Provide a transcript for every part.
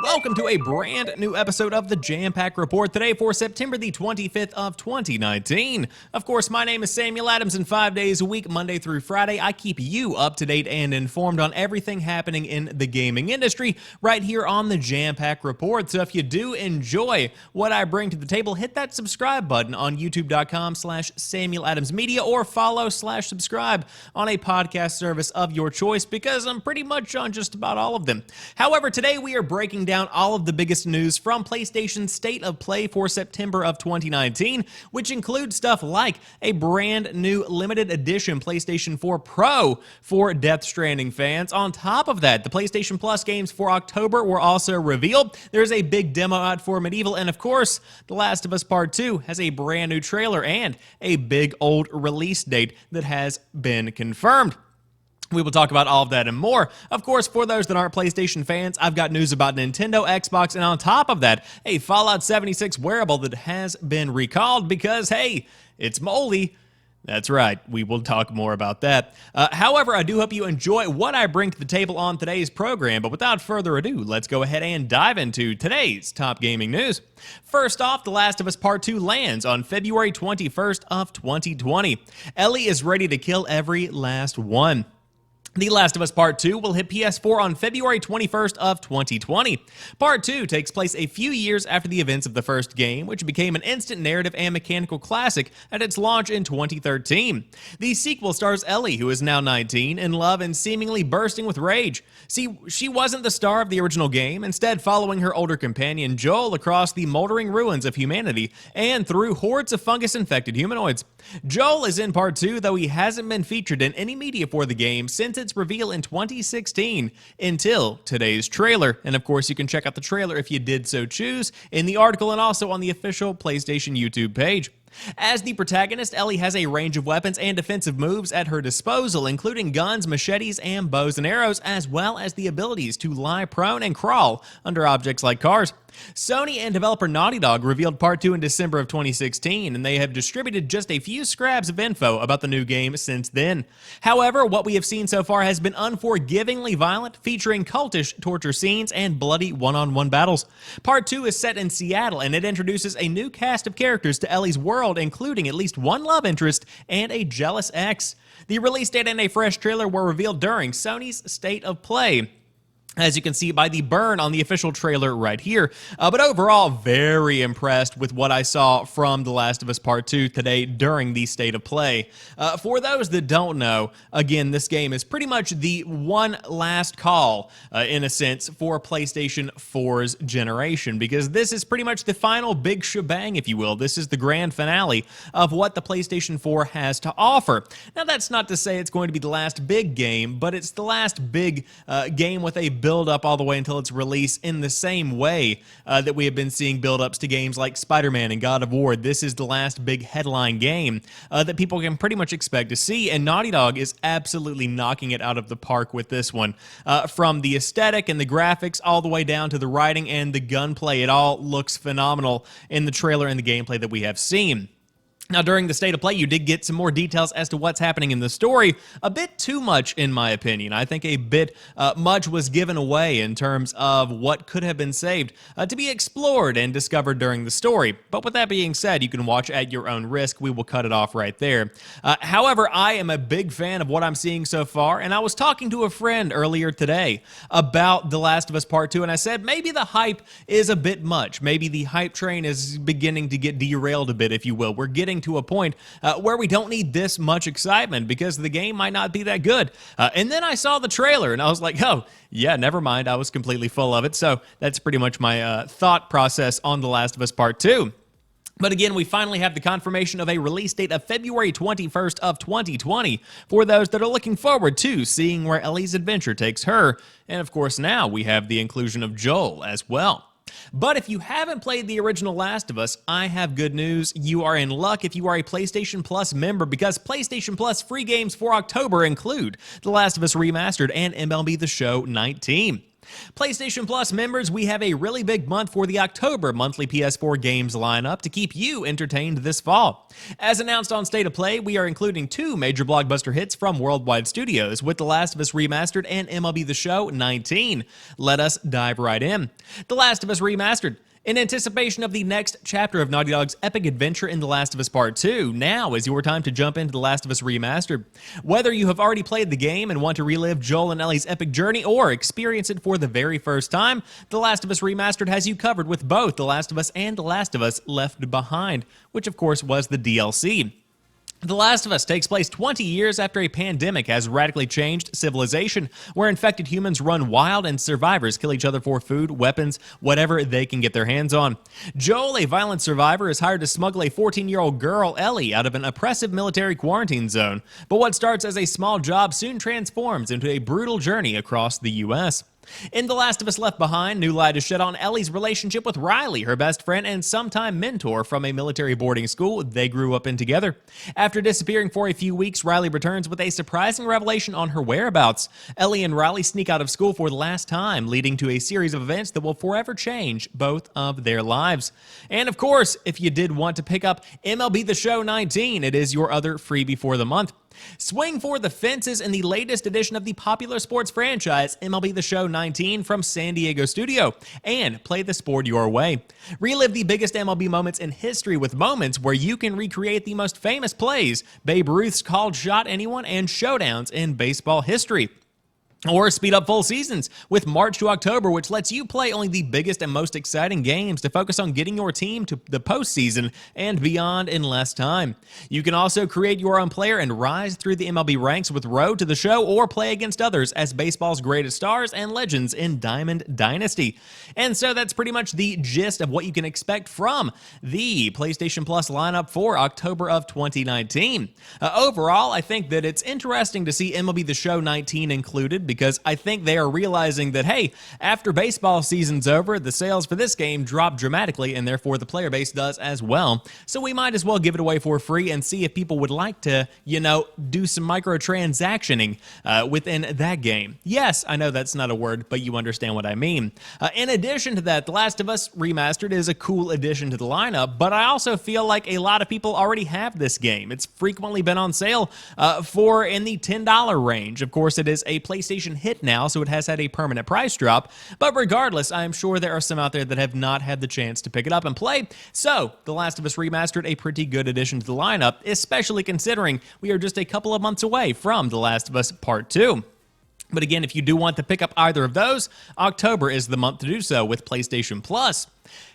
welcome to a brand new episode of the Jampack Report today for September the 25th of 2019. Of course, my name is Samuel Adams, and 5 days a week, Monday through Friday, I keep you up to date and informed on everything happening in the gaming industry right here on the Jampack Report. So if you do enjoy what I bring to the table, hit that subscribe button on youtube.com/SamuelAdamsMedia or follow/subscribe on a podcast service of your choice, because I'm pretty much on just about all of them. However, today we are breaking down all of the biggest news from PlayStation's State of Play for September of 2019, which includes stuff like a brand new limited edition PlayStation 4 Pro for Death Stranding fans. On top of that, the PlayStation Plus games for October were also revealed. There's a big demo out for MediEvil, and of course, The Last of Us Part 2 has a brand new trailer and a big old release date that has been confirmed. We will talk about all of that and more. Of course, for those that aren't PlayStation fans, I've got news about Nintendo, Xbox, and on top of that, a Fallout 76 wearable that has been recalled because, hey, it's moldy. That's right, we will talk more about that. However, I do hope you enjoy what I bring to the table on today's program, but without further ado, let's go ahead and dive into today's top gaming news. First off, The Last of Us Part 2 lands on February 21st of 2020. Ellie is ready to kill every last one. The Last of Us Part 2 will hit PS4 on February 21st of 2020. Part 2 takes place a few years after the events of the first game, which became an instant narrative and mechanical classic at its launch in 2013. The sequel stars Ellie, who is now 19, in love and seemingly bursting with rage. See, she wasn't the star of the original game, instead following her older companion Joel across the moldering ruins of humanity and through hordes of fungus-infected humanoids. Joel is in Part 2, though he hasn't been featured in any media for the game since its reveal in 2016 until today's trailer. And of course, you can check out the trailer if you did so choose in the article and also on the official PlayStation YouTube page. As the protagonist, Ellie has a range of weapons and defensive moves at her disposal, including guns, machetes, and bows and arrows, as well as the abilities to lie prone and crawl under objects like cars. Sony and developer Naughty Dog revealed Part 2 in December of 2016, and they have distributed just a few scraps of info about the new game since then. However, what we have seen so far has been unforgivingly violent, featuring cultish torture scenes and bloody one-on-one battles. Part 2 is set in Seattle, and it introduces a new cast of characters to Ellie's world, including at least one love interest and a jealous ex. The release date and a fresh trailer were revealed during Sony's State of Play, as you can see by the burn on the official trailer right here. But overall, very impressed with what I saw from The Last of Us Part 2 today during the State of Play. For those that don't know, again, this game is pretty much the one last call, in a sense, for PlayStation 4's generation, because this is pretty much the final big shebang, if you will. This is the grand finale of what the PlayStation 4 has to offer. Now, that's not to say it's going to be the last big game, but it's the last big game with a build up all the way until its release, in the same way that we have been seeing build-ups to games like Spider-Man and God of War. This is the last big headline game that people can pretty much expect to see, and Naughty Dog is absolutely knocking it out of the park with this one. From the aesthetic and the graphics all the way down to the writing and the gunplay, it all looks phenomenal in the trailer and the gameplay that we have seen. Now, during the State of Play, you did get some more details as to what's happening in the story. A bit too much, in my opinion. I think a bit much was given away in terms of what could have been saved to be explored and discovered during the story. But with that being said, you can watch at your own risk. We will cut it off right there. However, I am a big fan of what I'm seeing so far, and I was talking to a friend earlier today about The Last of Us Part 2, and I said maybe the hype is a bit much. Maybe the hype train is beginning to get derailed a bit, if you will. We're getting to a point where we don't need this much excitement because the game might not be that good. And then I saw the trailer and I was like, oh, yeah, never mind. I was completely full of it. So that's pretty much my thought process on The Last of Us Part 2. But again, we finally have the confirmation of a release date of February 21st of 2020 for those that are looking forward to seeing where Ellie's adventure takes her. And of course, now we have the inclusion of Joel as well. But if you haven't played the original Last of Us, I have good news. You are in luck if you are a PlayStation Plus member, because PlayStation Plus free games for October include The Last of Us Remastered and MLB The Show 19. PlayStation Plus members, we have a really big month for the October monthly PS4 games lineup to keep you entertained this fall. As announced on State of Play, we are including two major blockbuster hits from worldwide studios with The Last of Us Remastered and MLB The Show 19. Let us dive right in. The Last of Us Remastered. In anticipation of the next chapter of Naughty Dog's epic adventure in The Last of Us Part 2, now is your time to jump into The Last of Us Remastered. Whether you have already played the game and want to relive Joel and Ellie's epic journey or experience it for the very first time, The Last of Us Remastered has you covered with both The Last of Us and The Last of Us Left Behind, which of course was the DLC. The Last of Us takes place 20 years after a pandemic has radically changed civilization, where infected humans run wild and survivors kill each other for food, weapons, whatever they can get their hands on. Joel, a violent survivor, is hired to smuggle a 14-year-old girl, Ellie, out of an oppressive military quarantine zone. But what starts as a small job soon transforms into a brutal journey across the U.S. In The Last of Us Left Behind, new light is shed on Ellie's relationship with Riley, her best friend and sometime mentor from a military boarding school they grew up in together. After disappearing for a few weeks, Riley returns with a surprising revelation on her whereabouts. Ellie and Riley sneak out of school for the last time, leading to a series of events that will forever change both of their lives. And of course, if you did want to pick up MLB The Show 19, it is your other freebie for the month. Swing for the fences in the latest edition of the popular sports franchise MLB The Show 19 from San Diego Studio and play the sport your way. Relive the biggest MLB moments in history with moments where you can recreate the most famous plays, Babe Ruth's called shot anyone, and showdowns in baseball history. Or speed up full seasons with March to October, which lets you play only the biggest and most exciting games to focus on getting your team to the postseason and beyond in less time. You can also create your own player and rise through the MLB ranks with Road to the Show or play against others as baseball's greatest stars and legends in Diamond Dynasty. And so that's pretty much the gist of what you can expect from the PlayStation Plus lineup for October of 2019. Overall, I think that it's interesting to see MLB The Show 19 included, because I think they are realizing that, hey, after baseball season's over, the sales for this game drop dramatically, and therefore the player base does as well. So we might as well give it away for free and see if people would like to, do some microtransactioning within that game. Yes, I know that's not a word, but you understand what I mean. In addition to that, The Last of Us Remastered is a cool addition to the lineup, but I also feel like a lot of people already have this game. It's frequently been on sale for in the $10 range. Of course, it is a PlayStation hit now, so it has had a permanent price drop, but regardless, I am sure there are some out there that have not had the chance to pick it up and play, so The Last of Us Remastered, a pretty good addition to the lineup, especially considering we are just a couple of months away from The Last of Us Part 2. But again, if you do want to pick up either of those, October is the month to do so with PlayStation Plus.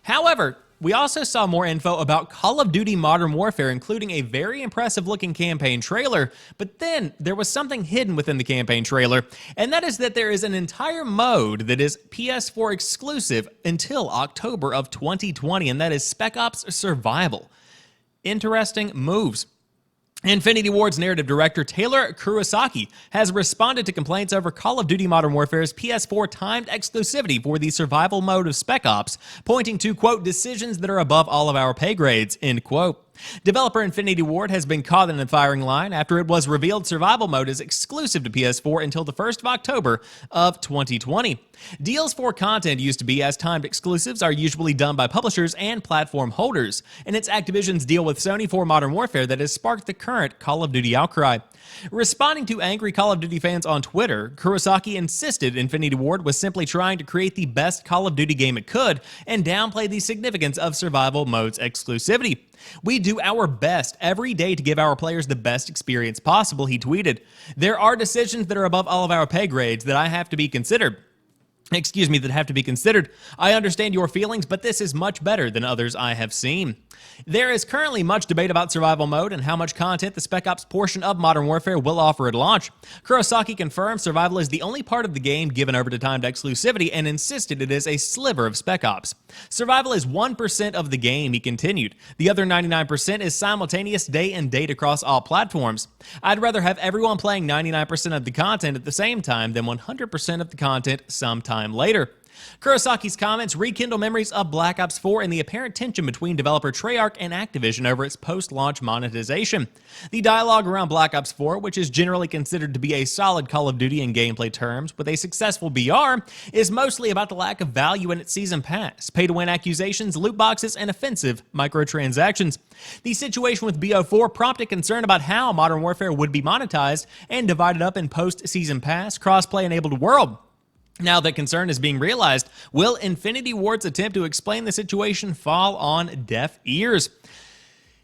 However, we also saw more info about Call of Duty Modern Warfare, including a very impressive-looking campaign trailer, but then there was something hidden within the campaign trailer, and that is that there is an entire mode that is PS4 exclusive until October of 2020, and that is Spec Ops Survival. Interesting moves. Infinity Ward's narrative director Taylor Kurosaki has responded to complaints over Call of Duty Modern Warfare's PS4 timed exclusivity for the survival mode of Spec Ops, pointing to, quote, decisions that are above all of our pay grades, end quote. Developer Infinity Ward has been caught in the firing line after it was revealed survival mode is exclusive to PS4 until the 1st of October of 2020. Deals for content used to be, as timed exclusives are usually done by publishers and platform holders, and it's Activision's deal with Sony for Modern Warfare that has sparked the current Call of Duty outcry. Responding to angry Call of Duty fans on Twitter, Kurosaki insisted Infinity Ward was simply trying to create the best Call of Duty game it could and downplay the significance of survival mode's exclusivity. We do our best every day to give our players the best experience possible, he tweeted. There are decisions that are above all of our pay grades that have to be considered. I understand your feelings, but this is much better than others I have seen. There is currently much debate about survival mode and how much content the Spec Ops portion of Modern Warfare will offer at launch. Kurosaki confirmed survival is the only part of the game given over to timed exclusivity and insisted it is a sliver of Spec Ops. Survival is 1% of the game, he continued. The other 99% is simultaneous day and date across all platforms. I'd rather have everyone playing 99% of the content at the same time than 100% of the content sometime later. Kurosaki's comments rekindle memories of Black Ops 4 and the apparent tension between developer Treyarch and Activision over its post-launch monetization. The dialogue around Black Ops 4, which is generally considered to be a solid Call of Duty in gameplay terms with a successful BR, is mostly about the lack of value in its season pass, pay-to-win accusations, loot boxes, and offensive microtransactions. The situation with BO4 prompted concern about how Modern Warfare would be monetized and divided up in post-season pass, cross-play-enabled world. Now that concern is being realized, will Infinity Ward's attempt to explain the situation fall on deaf ears?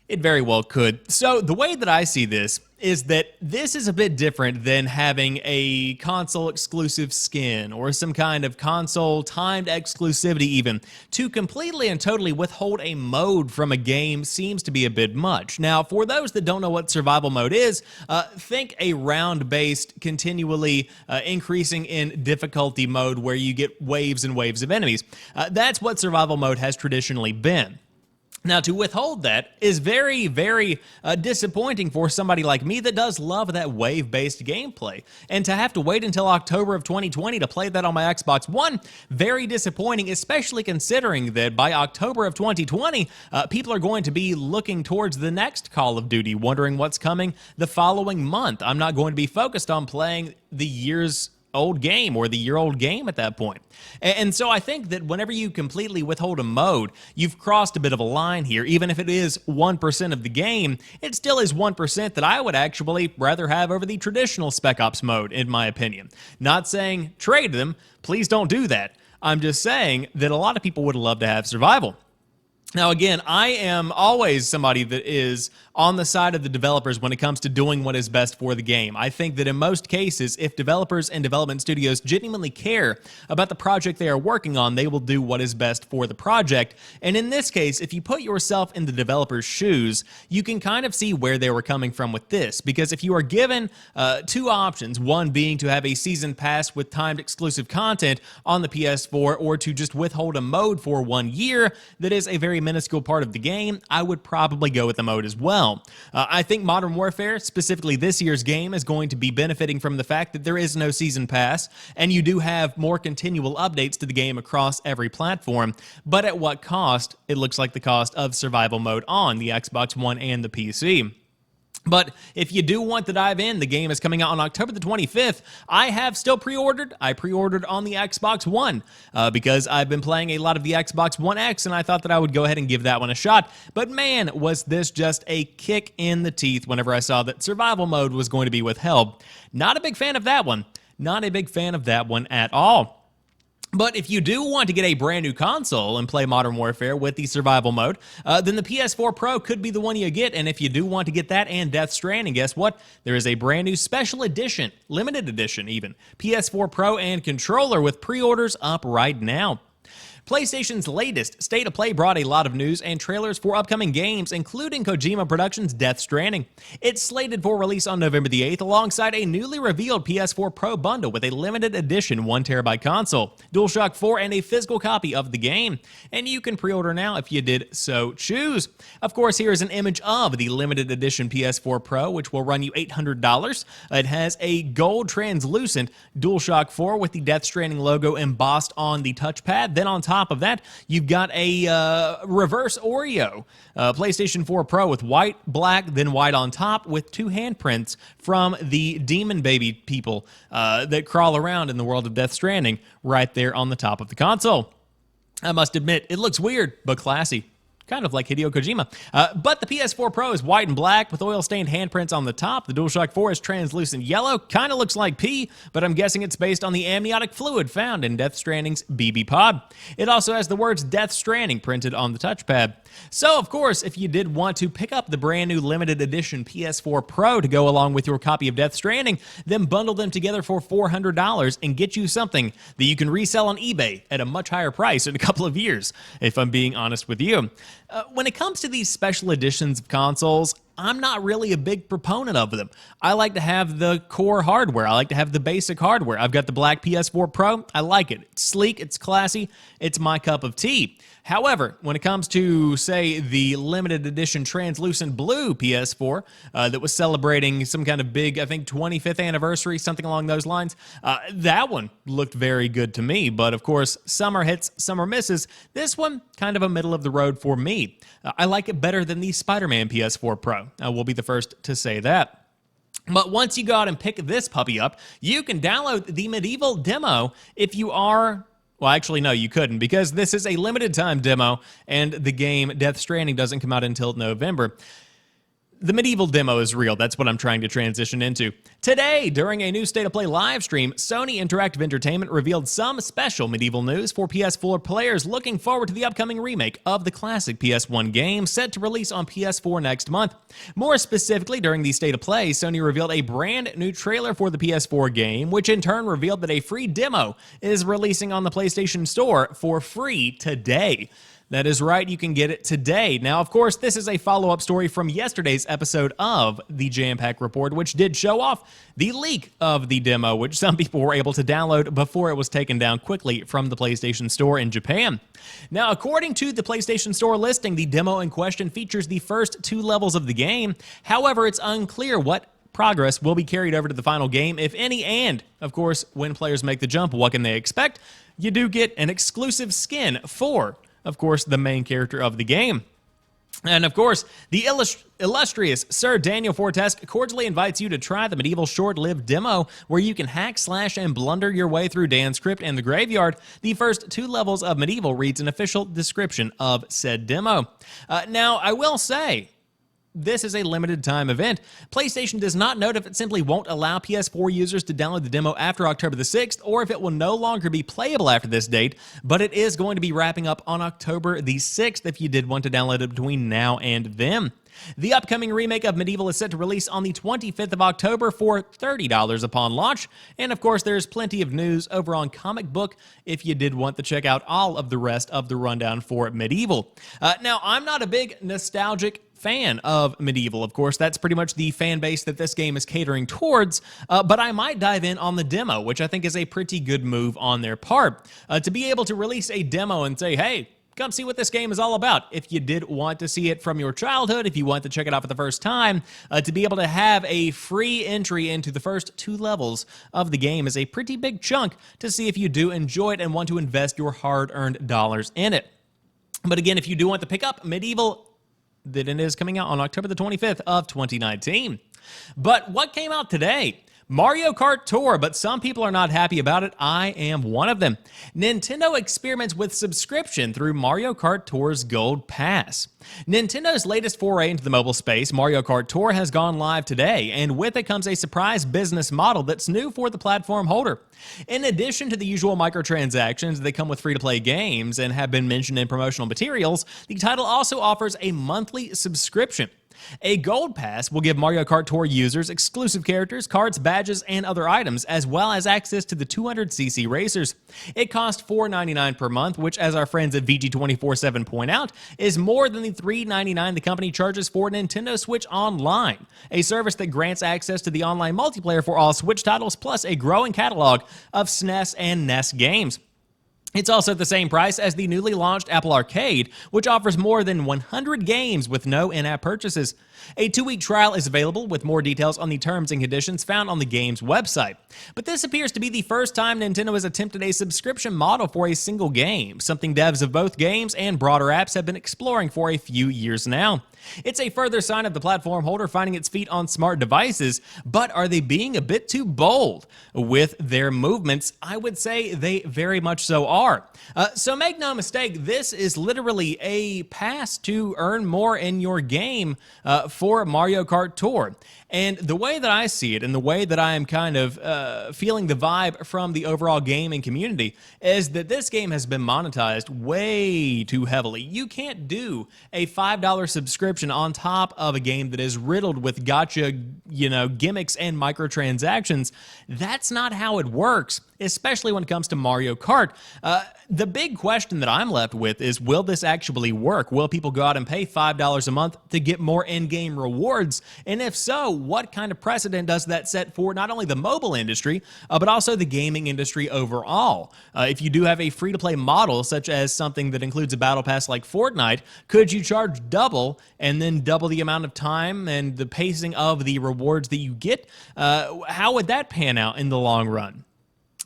It very well could. So the way that I see this is that this is a bit different than having a console exclusive skin or some kind of console timed exclusivity even. To completely and totally withhold a mode from a game seems to be a bit much. Now, for those that don't know what survival mode is, think a round-based, continually increasing in difficulty mode where you get waves and waves of enemies. That's what survival mode has traditionally been. Now, to withhold that is very, very disappointing for somebody like me that does love that wave-based gameplay. And to have to wait until October of 2020 to play that on my Xbox One, very disappointing, especially considering that by October of 2020, people are going to be looking towards the next Call of Duty, wondering what's coming the following month. I'm not going to be focused on playing the year's old game or the year-old game at that point. And so I think that whenever you completely withhold a mode, you've crossed a bit of a line here. Even if it is 1% of the game, it still is 1% that I would actually rather have over the traditional Spec Ops mode, in my opinion. Not saying trade them, please don't do that. I'm just saying that a lot of people would love to have survival. Now, again, I am always somebody that is on the side of the developers when it comes to doing what is best for the game. I think that in most cases, if developers and development studios genuinely care about the project they are working on, they will do what is best for the project. And in this case, if you put yourself in the developer's shoes, you can kind of see where they were coming from with this. Because if you are given two options, one being to have a season pass with timed exclusive content on the PS4 or to just withhold a mode for 1 year, that is a very minuscule part of the game, I would probably go with the mode as well. I think Modern Warfare, specifically this year's game, is going to be benefiting from the fact that there is no season pass, and you do have more continual updates to the game across every platform. But at what cost? It looks like the cost of survival mode on the Xbox One and the PC. But if you do want to dive in, the game is coming out on October the 25th. I have still pre-ordered. I pre-ordered on the Xbox One because I've been playing a lot of the Xbox One X, and I thought that I would go ahead and give that one a shot. But man, was this just a kick in the teeth whenever I saw that survival mode was going to be withheld. Not a big fan of that one. Not a big fan of that one at all. But if you do want to get a brand new console and play Modern Warfare with the survival mode, then the PS4 Pro could be the one you get. And if you do want to get that and Death Stranding, guess what? There is a brand new special edition, limited edition even, PS4 Pro and controller with pre-orders up right now. PlayStation's latest State of Play brought a lot of news and trailers for upcoming games, including Kojima Productions' Death Stranding. It's slated for release on November the 8th alongside a newly revealed PS4 Pro bundle with a limited edition 1TB console, DualShock 4, and a physical copy of the game. And you can pre-order now if you did so choose. Of course, here is an image of the limited edition PS4 Pro, which will run you $800. It has a gold translucent DualShock 4 with the Death Stranding logo embossed on the touchpad. Then on top of that, you've got a reverse Oreo PlayStation 4 Pro with white, black, then white on top with two handprints from the demon baby people that crawl around in the world of Death Stranding right there on the top of the console. I must admit, it looks weird, but classy. Kind of like Hideo Kojima. But the PS4 Pro is white and black with oil-stained handprints on the top. The DualShock 4 is translucent yellow. Kind of looks like pee, but I'm guessing it's based on the amniotic fluid found in Death Stranding's BB pod. It also has the words Death Stranding printed on the touchpad. So, of course, if you did want to pick up the brand new limited edition PS4 Pro to go along with your copy of Death Stranding, then bundle them together for $400 and get you something that you can resell on eBay at a much higher price in a couple of years, if I'm being honest with you. When it comes to these special editions of consoles, I'm not really a big proponent of them. I like to have the core hardware. I like to have the basic hardware. I've got the black PS4 Pro. I like it. It's sleek, it's classy, it's my cup of tea. However, when it comes to, say, the limited edition translucent blue PS4 that was celebrating some kind of big, I think, 25th anniversary, something along those lines, that one looked very good to me. But of course, summer hits, summer misses. This one, kind of a middle of the road for me. I like it better than the Spider-Man PS4 Pro. I will be the first to say that. But once you go out and pick this puppy up, you can download the MediEvil demo if you are... Well, actually, no, you couldn't, because this is a limited time demo, and the game Death Stranding doesn't come out until November. The MediEvil demo is real. That's what I'm trying to transition into. Today, during a new State of Play live stream, Sony Interactive Entertainment revealed some special MediEvil news for PS4 players looking forward to the upcoming remake of the classic PS1 game set to release on PS4 next month. More specifically, during the State of Play, Sony revealed a brand new trailer for the PS4 game, which in turn revealed that a free demo is releasing on the PlayStation Store for free today. That is right, you can get it today. Now, of course, this is a follow-up story from yesterday's episode of the Jampack Report, which did show off the leak of the demo, which some people were able to download before it was taken down quickly from the PlayStation Store in Japan. Now, according to the PlayStation Store listing, the demo in question features the first 2 levels of the game. However, it's unclear what progress will be carried over to the final game, if any, and, of course, when players make the jump, what can they expect? You do get an exclusive skin for, of course, the main character of the game. And of course, the illustrious Sir Daniel Fortesque cordially invites you to try the MediEvil short-lived demo where you can hack, slash, and blunder your way through Dan's Crypt and the Graveyard. The first 2 levels of MediEvil reads an official description of said demo. Now, I will say, this is a limited time event. PlayStation does not note if it simply won't allow PS4 users to download the demo after October the 6th, or if it will no longer be playable after this date, but it is going to be wrapping up on October the 6th if you did want to download it between now and then. The upcoming remake of MediEvil is set to release on the 25th of October for $30 upon launch, and of course there's plenty of news over on Comic Book if you did want to check out all of the rest of the rundown for MediEvil. Now, I'm not a big nostalgic fan of MediEvil, of course. That's pretty much the fan base that this game is catering towards, but I might dive in on the demo, which I think is a pretty good move on their part. To be able to release a demo and say, hey, come see what this game is all about. If you did want to see it from your childhood, if you want to check it out for the first time, to be able to have a free entry into the first 2 levels of the game is a pretty big chunk to see if you do enjoy it and want to invest your hard-earned dollars in it. But again, if you do want to pick up MediEvil, then it is coming out on October the 25th of 2019. But what came out today? Mario Kart Tour, but some people are not happy about it. I am one of them. Nintendo experiments with subscription through Mario Kart Tour's Gold Pass. Nintendo's latest foray into the mobile space, Mario Kart Tour, has gone live today, and with it comes a surprise business model that's new for the platform holder. In addition to the usual microtransactions that come with free-to-play games and have been mentioned in promotional materials, the title also offers a monthly subscription. A Gold Pass will give Mario Kart Tour users exclusive characters, carts, badges, and other items, as well as access to the 200cc racers. It costs $4.99 per month, which, as our friends at VG247 point out, is more than the $3.99 the company charges for Nintendo Switch Online, a service that grants access to the online multiplayer for all Switch titles, plus a growing catalog of SNES and NES games. It's also the same price as the newly launched Apple Arcade, which offers more than 100 games with no in-app purchases. A 2-week trial is available with more details on the terms and conditions found on the game's website. But this appears to be the first time Nintendo has attempted a subscription model for a single game, something devs of both games and broader apps have been exploring for a few years now. It's a further sign of the platform holder finding its feet on smart devices, but are they being a bit too bold with their movements? I would say they very much so are. So make no mistake, this is literally a pass to earn more in your game for Mario Kart Tour. And the way that I see it, and the way that I am kind of feeling the vibe from the overall gaming community, is that this game has been monetized way too heavily. You can't do a $5 subscription on top of a game that is riddled with gotcha, gimmicks and microtransactions. That's not how it works. especially when it comes to Mario Kart. The big question that I'm left with is, will this actually work? Will people go out and pay $5 a month to get more in-game rewards? And if so, what kind of precedent does that set for not only the mobile industry, but also the gaming industry overall? If you do have a free-to-play model, such as something that includes a battle pass like Fortnite, could you charge double and then double the amount of time and the pacing of the rewards that you get? How would that pan out in the long run?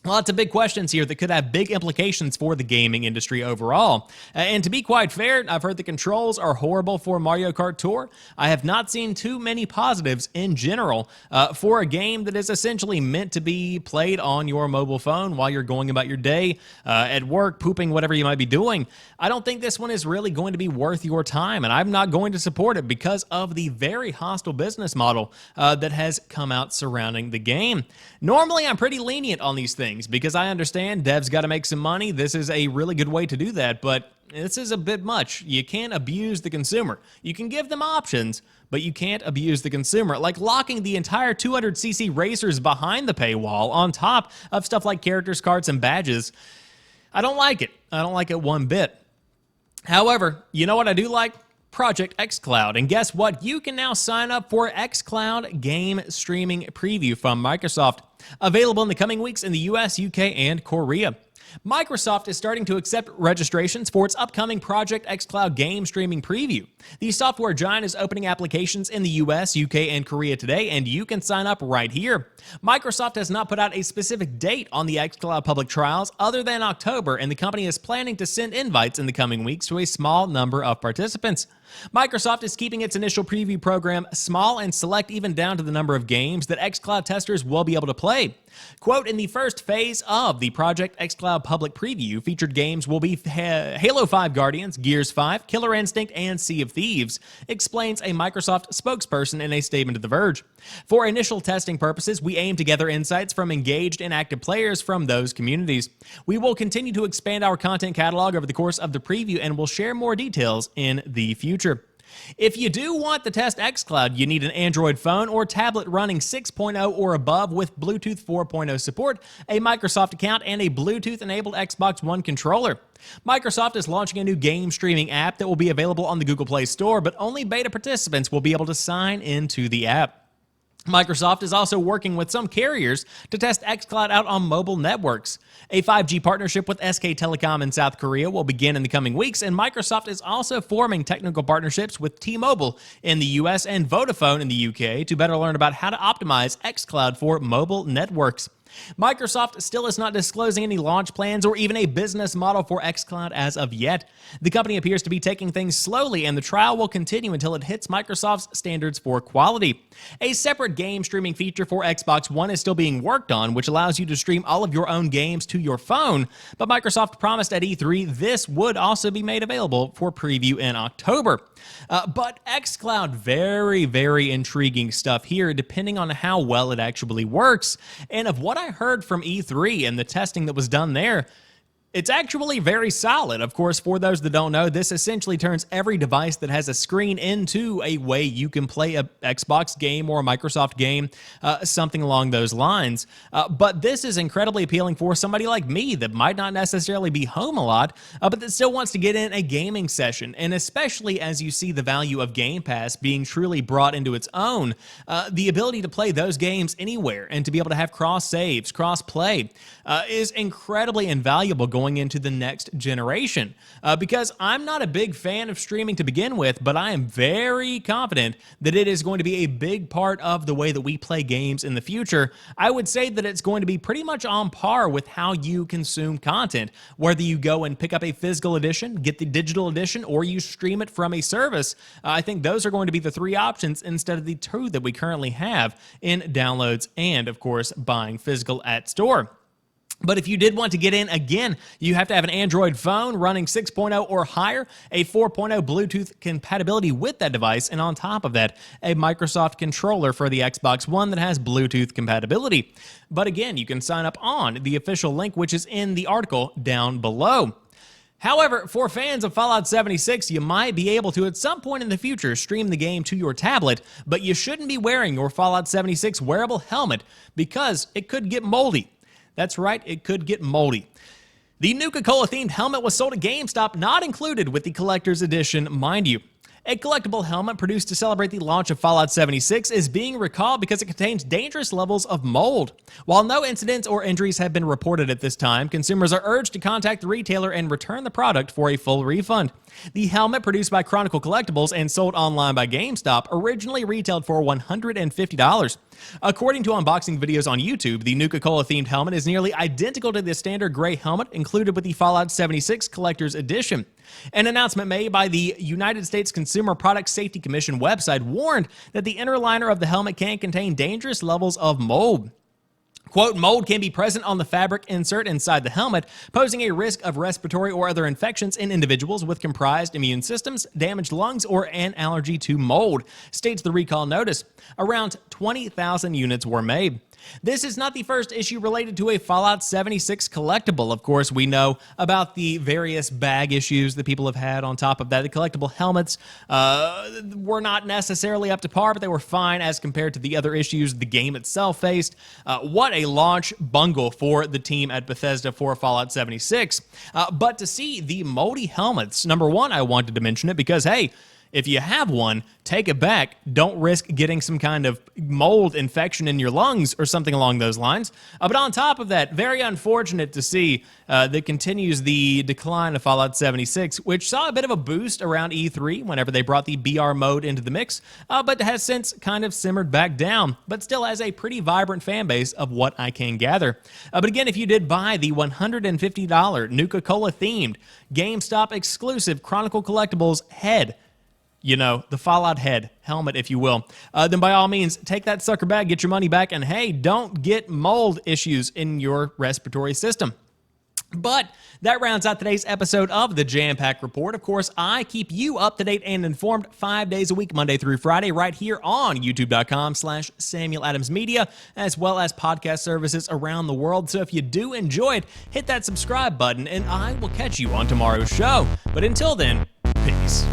Lots of big questions here that could have big implications for the gaming industry overall. And to be quite fair, I've heard the controls are horrible for Mario Kart Tour. I have not seen too many positives in general for a game that is essentially meant to be played on your mobile phone while you're going about your day, at work, pooping, whatever you might be doing. I don't think this one is really going to be worth your time, and I'm not going to support it because of the very hostile business model that has come out surrounding the game. Normally, I'm pretty lenient on these things, because I understand devs got to make some money. This is a really good way to do that, but this is a bit much. You can't abuse the consumer. You can give them options, but you can't abuse the consumer, like locking the entire 200cc racers behind the paywall on top of stuff like characters, carts, and badges. I don't like it. I don't like it one bit. However, you know what I do like? Project xCloud. And guess what? You can now sign up for xCloud game streaming preview from Microsoft. Available in the coming weeks in the US, UK, and Korea. Microsoft is starting to accept registrations for its upcoming Project xCloud game streaming preview. The software giant is opening applications in the US, UK, and Korea today, and you can sign up right here. Microsoft has not put out a specific date on the xCloud public trials other than October, and the company is planning to send invites in the coming weeks to a small number of participants. Microsoft is keeping its initial preview program small and select, even down to the number of games that xCloud testers will be able to play. Quote, in the first phase of the Project xCloud public preview, featured games will be Halo 5 Guardians, Gears 5, Killer Instinct, and Sea of Thieves, explains a Microsoft spokesperson in a statement to The Verge. For initial testing purposes, we aim to gather insights from engaged and active players from those communities. We will continue to expand our content catalog over the course of the preview and will share more details in the future. If you do want to test xCloud, you need an Android phone or tablet running 6.0 or above with Bluetooth 4.0 support, a Microsoft account, and a Bluetooth-enabled Xbox One controller. Microsoft is launching a new game streaming app that will be available on the Google Play Store, but only beta participants will be able to sign into the app. Microsoft is also working with some carriers to test xCloud out on mobile networks. A 5G partnership with SK Telecom in South Korea will begin in the coming weeks, and Microsoft is also forming technical partnerships with T-Mobile in the US and Vodafone in the UK to better learn about how to optimize xCloud for mobile networks. Microsoft still is not disclosing any launch plans or even a business model for xCloud as of yet. The company appears to be taking things slowly, and the trial will continue until it hits Microsoft's standards for quality. A separate game streaming feature for Xbox One is still being worked on, which allows you to stream all of your own games to your phone, but Microsoft promised at E3 this would also be made available for preview in October. But xCloud, very, very intriguing stuff here, depending on how well it actually works. And of what I heard from E3 and the testing that was done there, it's actually very solid. Of course, for those that don't know, this essentially turns every device that has a screen into a way you can play a Xbox game or a Microsoft game, something along those lines. But this is incredibly appealing for somebody like me that might not necessarily be home a lot, but that still wants to get in a gaming session. And especially as you see the value of Game Pass being truly brought into its own, the ability to play those games anywhere and to be able to have cross saves, cross play, is incredibly invaluable going into the next generation. Because I'm not a big fan of streaming to begin with, but I am very confident that it is going to be a big part of the way that we play games in the future. I would say that it's going to be pretty much on par with how you consume content, whether you go and pick up a physical edition, get the digital edition, or you stream it from a service. I think those are going to be the three options instead of the two that we currently have in downloads and, of course, buying physical at store. But if you did want to get in, again, you have to have an Android phone running 6.0 or higher, a 4.0 Bluetooth compatibility with that device, and on top of that, a Microsoft controller for the Xbox One that has Bluetooth compatibility. But again, you can sign up on the official link, which is in the article down below. However, for fans of Fallout 76, you might be able to, at some point in the future, stream the game to your tablet, but you shouldn't be wearing your Fallout 76 wearable helmet because it could get moldy. That's right, it could get moldy. The Nuka-Cola themed helmet was sold at GameStop, not included with the collector's edition, mind you. A collectible helmet produced to celebrate the launch of Fallout 76 is being recalled because it contains dangerous levels of mold. While no incidents or injuries have been reported at this time, consumers are urged to contact the retailer and return the product for a full refund. The helmet, produced by Chronicle Collectibles and sold online by GameStop, originally retailed for $150. According to unboxing videos on YouTube, the Nuka-Cola themed helmet is nearly identical to the standard gray helmet included with the Fallout 76 Collector's Edition. An announcement made by the United States Consumer Product Safety Commission website warned that the inner liner of the helmet can contain dangerous levels of mold. Quote, mold can be present on the fabric insert inside the helmet, posing a risk of respiratory or other infections in individuals with compromised immune systems, damaged lungs, or an allergy to mold, states the recall notice. Around 20,000 units were made. This is not the first issue related to a Fallout 76 collectible. Of course, we know about the various bag issues that people have had on top of that. The collectible helmets were not necessarily up to par, but they were fine as compared to the other issues the game itself faced. What a launch bungle for the team at Bethesda for Fallout 76. But to see the moldy helmets, number one, I wanted to mention it because, hey, if you have one, take it back. Don't risk getting some kind of mold infection in your lungs or something along those lines. But on top of that, very unfortunate to see that continues the decline of Fallout 76, which saw a bit of a boost around E3 whenever they brought the BR mode into the mix, but has since kind of simmered back down, but still has a pretty vibrant fan base of what I can gather. But again, if you did buy the $150 Nuka-Cola themed GameStop exclusive Chronicle Collectibles head, you know, the Fallout head, helmet, if you will, then by all means, take that sucker back, get your money back, and hey, don't get mold issues in your respiratory system. But that rounds out today's episode of the Jampack Report. Of course, I keep you up to date and informed 5 days a week, Monday through Friday, right here on youtube.com/SamuelAdamsMedia, as well as podcast services around the world. So if you do enjoy it, hit that subscribe button, and I will catch you on tomorrow's show. But until then, peace.